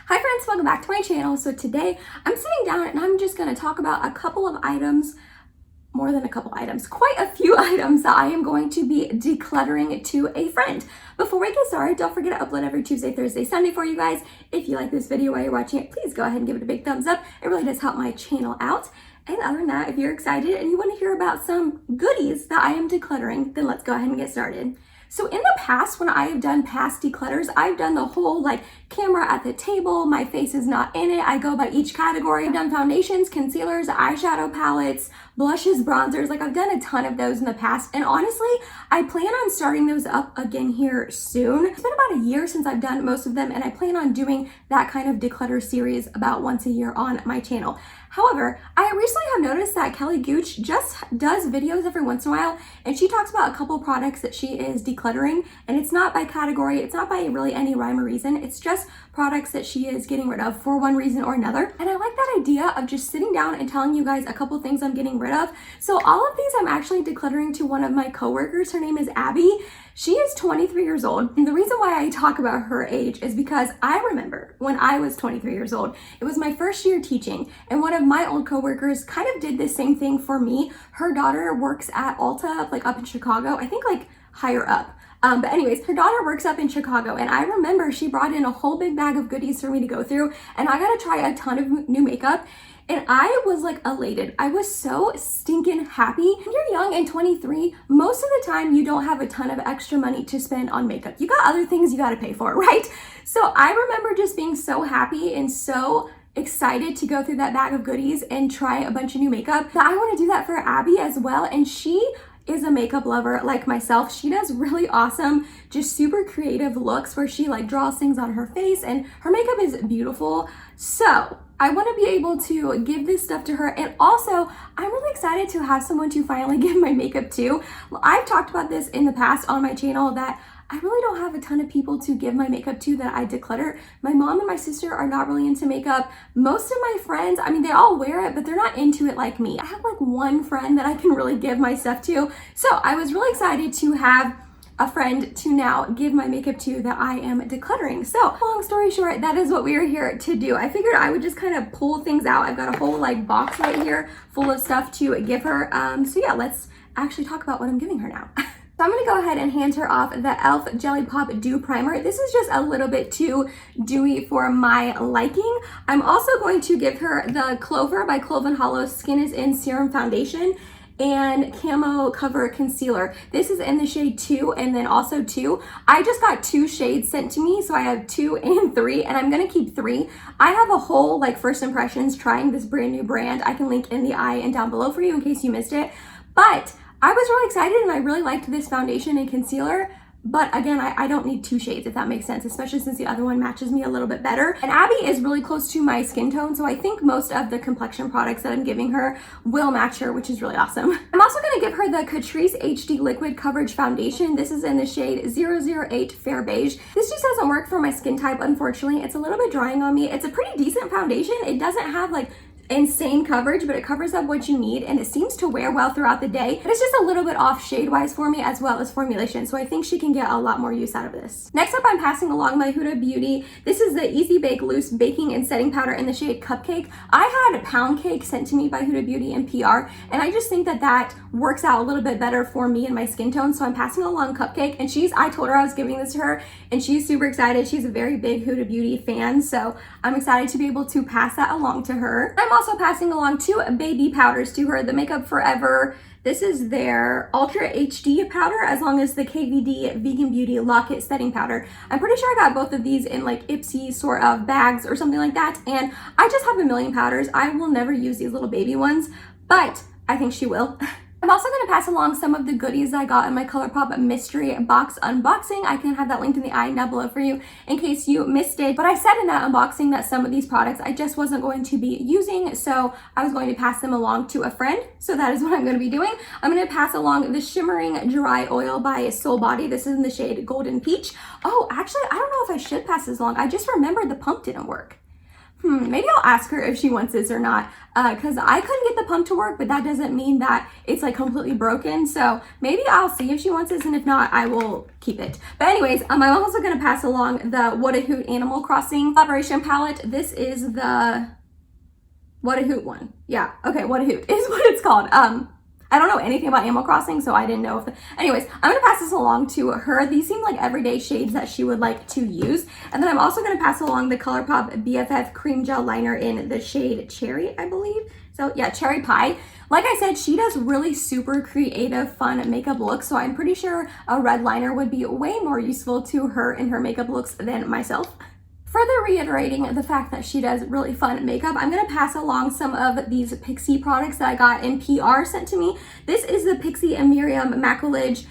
Hi friends, welcome back to my channel. So today I'm sitting down and I'm just going to talk about a couple of items, more than a couple items, quite a few items that I am going to be decluttering to a friend. Before we get started, don't forget to upload every Tuesday, Thursday, Sunday for you guys. If you like this video while you're watching it, please go ahead and give it a big thumbs up. It really does help my channel out. And other than that, if you're excited and you want to hear about some goodies that I am decluttering, then let's go ahead and get started. So in the past, when I have done past declutters, I've done the whole like camera at the table, my face is not in it. I go by each category. I've done foundations, concealers, eyeshadow palettes, blushes, bronzers. Like I've done a ton of those in the past. And honestly, I plan on starting those up again here soon. It's been about a year since I've done most of them, and I plan on doing that kind of declutter series about once a year on my channel. However, I recently have noticed that Kelly Gooch just does videos every once in a while, and she talks about a couple products that she is decluttering, and it's not by category, it's not by really any rhyme or reason, it's just products that she is getting rid of for one reason or another. And I like that idea of just sitting down and telling you guys a couple things I'm getting rid of. So all of these I'm actually decluttering to one of my coworkers. Her name is Abby. She is 23 years old. And the reason why I talk about her age is because I remember when I was 23 years old, it was my first year teaching, and one of my old coworkers kind of did the same thing for me. Her daughter works at Ulta, like up in Chicago, I think like higher up. But anyways, her daughter works up in Chicago, and I remember she brought in a whole big bag of goodies for me to go through, and I got to try a ton of new makeup. And I was like elated. I was so stinking happy. When you're young and 23, most of the time you don't have a ton of extra money to spend on makeup. You got other things you got to pay for, right? So I remember just being so happy and so excited to go through that bag of goodies and try a bunch of new makeup. But I want to do that for Abby as well. And she is a makeup lover like myself. She does really awesome, just super creative looks where she like draws things on her face, and her makeup is beautiful. So I want to be able to give this stuff to her, and also I'm really excited to have someone to finally give my makeup to. I've talked about this in the past on my channel that I really don't have a ton of people to give my makeup to that I declutter. My mom and my sister are not really into makeup. Most of my friends, I mean, they all wear it, but they're not into it like me. I have like one friend that I can really give my stuff to. So I was really excited to have a friend to now give my makeup to that I am decluttering. So long story short, that is what we are here to do. I figured I would just kind of pull things out. I've got a whole like box right here full of stuff to give her. So yeah, let's actually talk about what I'm giving her now. So I'm going to go ahead and hand her off the e.l.f. Jelly Pop Dew Primer. This is just a little bit too dewy for my liking. I'm also going to give her the Clover by Clove & Hollow Skin is In Serum Foundation and Camo Cover Concealer. This is in the shade 2 and then also 2. I just got 2 shades sent to me, so I have 2 and 3, and I'm gonna keep 3. I have a whole like first impressions trying this brand new brand. I can link in the eye and down below for you in case you missed it. But I was really excited and I really liked this foundation and concealer. But again, I don't need 2 shades, if that makes sense, especially since the other one matches me a little bit better. And Abby is really close to my skin tone, so I think most of the complexion products that I'm giving her will match her, which is really awesome. I'm also going to give her the Catrice HD Liquid Coverage Foundation. This is in the shade 008 Fair Beige. This just doesn't work for my skin type, unfortunately. It's a little bit drying on me. It's a pretty decent foundation. It doesn't have like insane coverage, but it covers up what you need, and it seems to wear well throughout the day. But it's just a little bit off shade wise for me, as well as formulation, so I think she can get a lot more use out of this. Next up, I'm passing along my Huda Beauty. This is the Easy Bake Loose Baking and Setting Powder in the shade Cupcake. I had Pound Cake sent to me by Huda Beauty in PR, and I just think that that works out a little bit better for me and my skin tone, so I'm passing along Cupcake. And I told her I was giving this to her, and she's super excited. She's a very big Huda Beauty fan, so I'm excited to be able to pass that along to her. I'm also passing along 2 baby powders to her, the Makeup Forever. This is their Ultra HD powder, as long as the KVD Vegan Beauty Lock-It Setting Powder. I'm pretty sure I got both of these in like Ipsy sort of bags or something like that, and I just have a million powders. I will never use these little baby ones, but I think she will. I'm also going to pass along some of the goodies I got in my ColourPop mystery box unboxing. I can have that linked in the eye down below for you in case you missed it. But I said in that unboxing that some of these products I just wasn't going to be using, so I was going to pass them along to a friend. So that is what I'm going to be doing. I'm going to pass along the Shimmering Dry Oil by Soul Body. This is in the shade Golden Peach. Oh, actually, I don't know if I should pass this along. I just remembered the pump didn't work. Maybe I'll ask her if she wants this or not, because I couldn't get the pump to work, but that doesn't mean that it's like completely broken. So maybe I'll see if she wants this, and if not, I will keep it. But anyways, I'm also going to pass along the What a Hoot Animal Crossing collaboration palette. This is the What a Hoot one. Yeah, okay, What a Hoot is what it's called. I don't know anything about Animal Crossing, so I didn't know if anyways, I'm gonna pass this along to her. These seem like everyday shades that she would like to use. And then I'm also gonna pass along the ColourPop BFF Cream Gel Liner in the shade Cherry, I believe. So yeah, Cherry Pie. Like I said, she does really super creative, fun makeup looks, so I'm pretty sure a red liner would be way more useful to her in her makeup looks than myself. Further reiterating the fact that she does really fun makeup, I'm going to pass along some of these Pixi products that I got in PR sent to me. This is the Pixi and Miriam Maculage.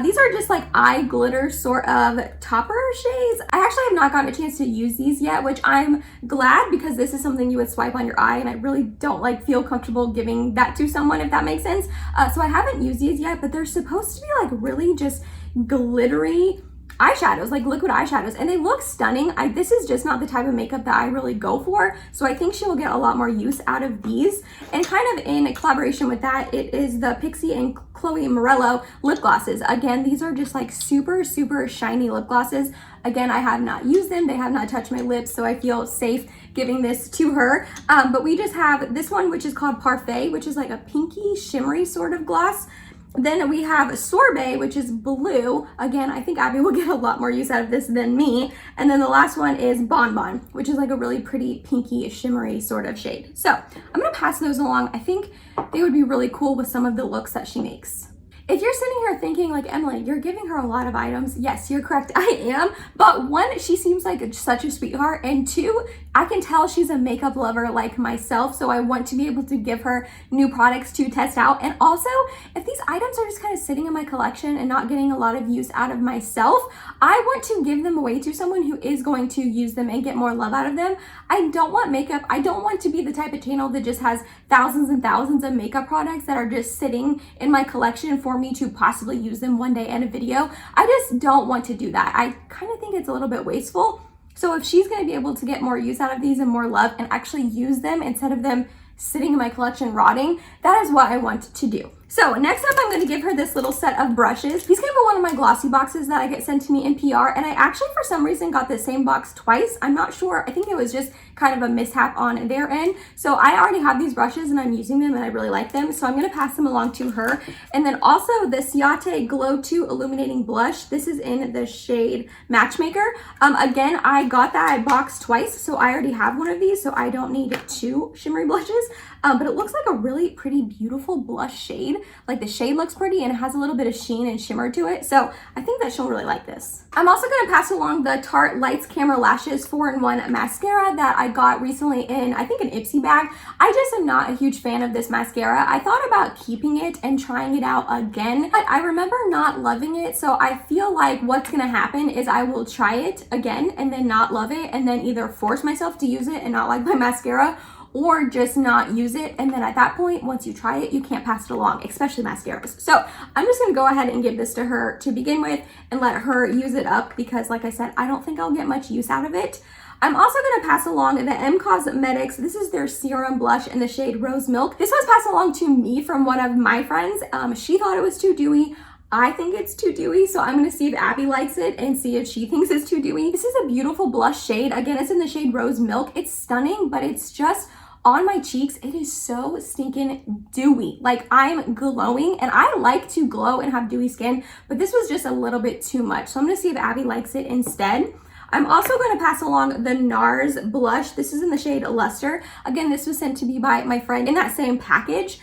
These are just like eye glitter sort of topper shades. I actually have not gotten a chance to use these yet, which I'm glad, because this is something you would swipe on your eye, and I really don't feel comfortable giving that to someone, if that makes sense. So I haven't used these yet, but they're supposed to be like really just glittery eyeshadows, like liquid eyeshadows, and they look stunning. This is just not the type of makeup that I really go for, so I think she will get a lot more use out of these. And kind of in collaboration with that, it is the Pixi and Chloe Morello lip glosses. Again, these are just like super shiny lip glosses. Again, I have not used them, they have not touched my lips, so I feel safe giving this to her. But we just have this one, which is called Parfait, which is like a pinky shimmery sort of gloss. Then we have Sorbet, which is blue. Again, I think Abby will get a lot more use out of this than me. And then the last one is Bonbon, which is like a really pretty pinky shimmery sort of shade. So I'm gonna pass those along. I think they would be really cool with some of the looks that she makes. If you're sitting here thinking like, Emily, you're giving her a lot of items, yes, you're correct, I am. But one, she seems like such a sweetheart, and two, I can tell she's a makeup lover like myself, so I want to be able to give her new products to test out. And also, if these items are just kind of sitting in my collection and not getting a lot of use out of myself, I want to give them away to someone who is going to use them and get more love out of them. I don't want makeup. I don't want to be the type of channel that just has thousands and thousands of makeup products that are just sitting in my collection for me to possibly use them one day in a video. I just don't want to do that. I kind of think it's a little bit wasteful. So if she's going to be able to get more use out of these and more love and actually use them instead of them sitting in my collection rotting, that is what I want to do. So next up, I'm going to give her this little set of brushes. These came in one of my glossy boxes that I get sent to me in PR, and I actually for some reason got the same box twice. I'm not sure. I think it was just kind of a mishap on their end. So I already have these brushes and I'm using them and I really like them. So I'm going to pass them along to her. And then also the Ciate Glow 2 Illuminating Blush. This is in the shade Matchmaker. Again, I got that box twice, so I already have one of these, so I don't need two shimmery blushes. But it looks like a really pretty, beautiful blush shade. Like the shade looks pretty and it has a little bit of sheen and shimmer to it. So I think that she'll really like this. I'm also going to pass along the Tarte Lights Camera Lashes 4-in-1 mascara that I got recently in, I think, an Ipsy bag. I just am not a huge fan of this mascara. I thought about keeping it and trying it out again, but I remember not loving it. So I feel like what's going to happen is I will try it again and then not love it, and then either force myself to use it and not like my mascara, or just not use it. And then at that point, once you try it, you can't pass it along, especially mascaras. So I'm just gonna go ahead and give this to her to begin with and let her use it up, because like I said, I don't think I'll get much use out of it. I'm also gonna pass along the M Cosmetics. This is their serum blush in the shade Rose Milk. This was passed along to me from one of my friends. She thought it was too dewy. I think it's too dewy, so I'm gonna see if Abby likes it and see if she thinks it's too dewy. This is a beautiful blush shade. Again, it's in the shade Rose Milk. It's stunning, but it's just on my cheeks, it is so stinking dewy. Like, I'm glowing, and I like to glow and have dewy skin, but this was just a little bit too much. So I'm gonna see if Abby likes it instead. I'm also going to pass along the NARS blush. This is in the shade Luster. Again, this was sent to me by my friend in that same package.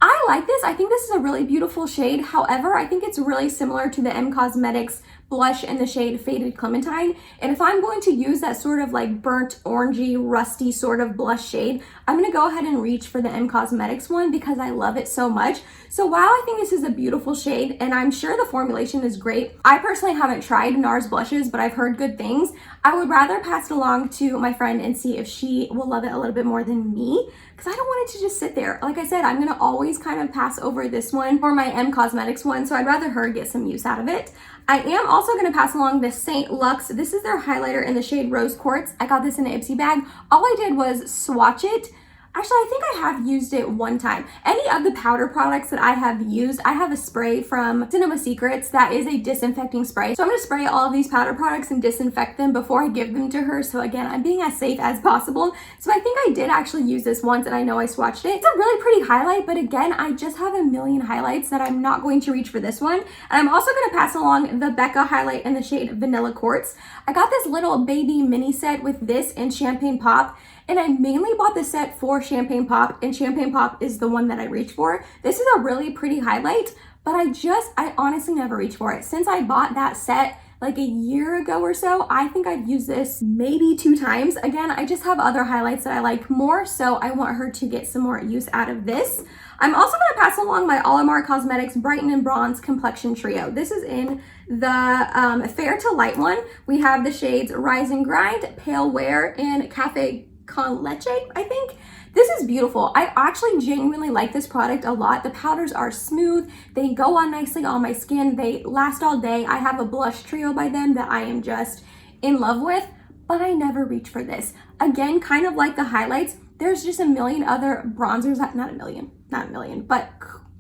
I like this. I think this is a really beautiful shade. However, I think it's really similar to the M Cosmetics blush in the shade Faded Clementine. And if I'm going to use that sort of like burnt orangey, rusty sort of blush shade, I'm going to go ahead and reach for the M Cosmetics one because I love it so much. So while I think this is a beautiful shade and I'm sure the formulation is great, I personally haven't tried NARS blushes, but I've heard good things. I would rather pass it along to my friend and see if she will love it a little bit more than me, because I don't want it to just sit there. Like I said, I'm going to always kind of pass over this one or my M Cosmetics one, so I'd rather her get some use out of it. I am also going to pass along the St. Lux. This is their highlighter in the shade Rose Quartz. I got this in an Ipsy bag. All I did was swatch it. Actually, I think I have used it one time. Any of the powder products that I have used, I have a spray from Cinema Secrets that is a disinfecting spray. So I'm gonna spray all of these powder products and disinfect them before I give them to her. So again, I'm being as safe as possible. So I think I did actually use this once and I know I swatched it. It's a really pretty highlight, but again, I just have a million highlights that I'm not going to reach for this one. And I'm also gonna pass along the Becca highlight in the shade Vanilla Quartz. I got this little baby mini set with this and Champagne Pop. And I mainly bought the set for Champagne Pop, and Champagne Pop is the one that I reach for. This is a really pretty highlight, but I honestly never reach for it. Since I bought that set like a year ago or so, I think I've used this maybe 2 times. Again, I just have other highlights that I like more, so I want her to get some more use out of this. I'm also gonna pass along my Olimar Cosmetics Brighten and Bronze Complexion Trio. This is in the Fair to Light one. We have the shades Rise and Grind, Pale Wear, and Cafe Con Leche, I think. This is beautiful. I actually genuinely like this product a lot. The powders are smooth. They go on nicely on my skin. They last all day. I have a blush trio by them that I am just in love with, but I never reach for this. Again, kind of like the highlights, there's just a million other bronzers, not a million, but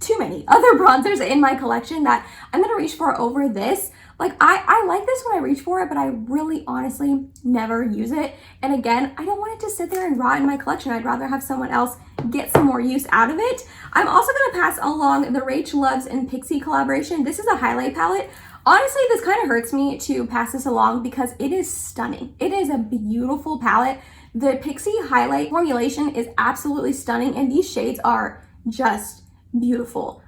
too many other bronzers in my collection that I'm gonna reach for over this. Like, I like this when I reach for it, but I really honestly never use it. And again, I don't want it to sit there and rot in my collection. I'd rather have someone else get some more use out of it. I'm also gonna pass along the Rach Loves and Pixie collaboration. This is a highlight palette. Honestly, this kind of hurts me to pass this along because it is stunning. It is a beautiful palette. The Pixie highlight formulation is absolutely stunning, and these shades are just beautiful.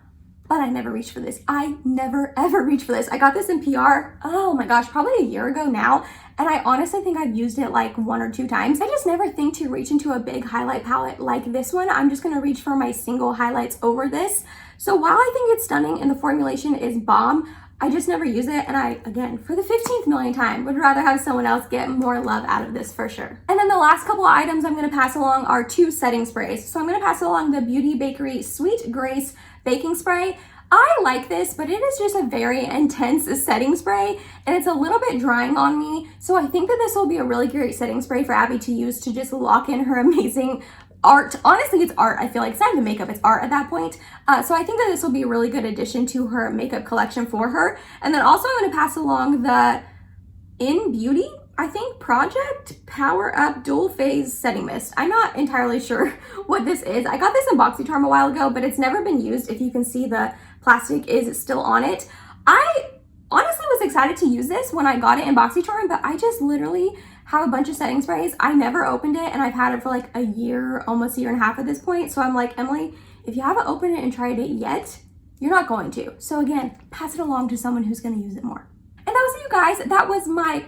But I never reached for this. I never ever reached for this. I got this in PR, oh my gosh, probably a year ago now. And I honestly think I've used it like 1 or 2 times. I just never think to reach into a big highlight palette like this one. I'm just gonna reach for my single highlights over this. So while I think it's stunning and the formulation is bomb, I just never use it. And I, again, for the 15th million time, would rather have someone else get more love out of this for sure. And then the last couple of items I'm gonna pass along are 2 setting sprays. So I'm gonna pass along the Beauty Bakery Sweet Grace Baking Spray. I like this, but it is just a very intense setting spray and it's a little bit drying on me. So I think that this will be a really great setting spray for Abby to use to just lock in her amazing art. Honestly, it's art. I feel like it's not even makeup, it's art at that point. So I think that this will be a really good addition to her makeup collection for her. And then also I'm gonna pass along the In Beauty, I think, Project Power Up Dual Phase Setting Mist. I'm not entirely sure what this is. I got this in BoxyCharm a while ago, but it's never been used. If you can see, the plastic is still on it. I honestly was excited to use this when I got it in BoxyCharm, but I just literally have a bunch of setting sprays. I never opened it and I've had it for like a year, almost a year and a half at this point. So I'm like, Emily, if you haven't opened it and tried it yet, you're not going to. So again, pass it along to someone who's gonna use it more. And that was it, you guys. That was my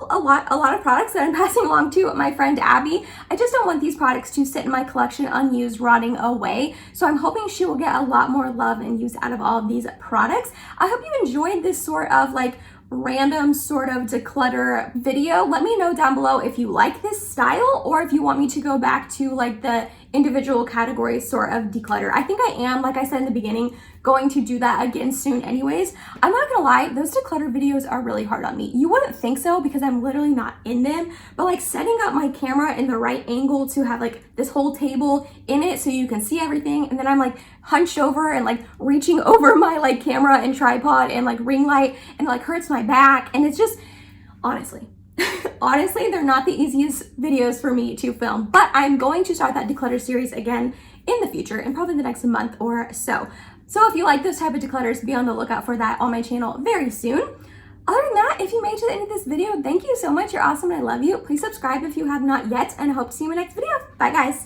a lot of products that I'm passing along to my friend Abby. I just don't want these products to sit in my collection unused, rotting away. So I'm hoping she will get a lot more love and use out of all of these products. I hope you enjoyed this sort of like random sort of declutter video. Let me know down below if you like this style or if you want me to go back to like the individual categories sort of declutter. I think I am, like I said in the beginning, going to do that again soon anyways. I'm not gonna lie, those declutter videos are really hard on me. You wouldn't think so because I'm literally not in them, but like setting up my camera in the right angle to have like this whole table in it so you can see everything, and then I'm like hunched over and like reaching over my like camera and tripod and like ring light, and it like hurts my back, and it's just, honestly, they're not the easiest videos for me to film, but I'm going to start that declutter series again in the future, in probably the next month or so. So if you like those type of declutters, be on the lookout for that on my channel very soon. Other than that, if you made it to the end of this video, thank you so much. You're awesome and I love you. Please subscribe if you have not yet, and I hope to see you in my next video. Bye guys.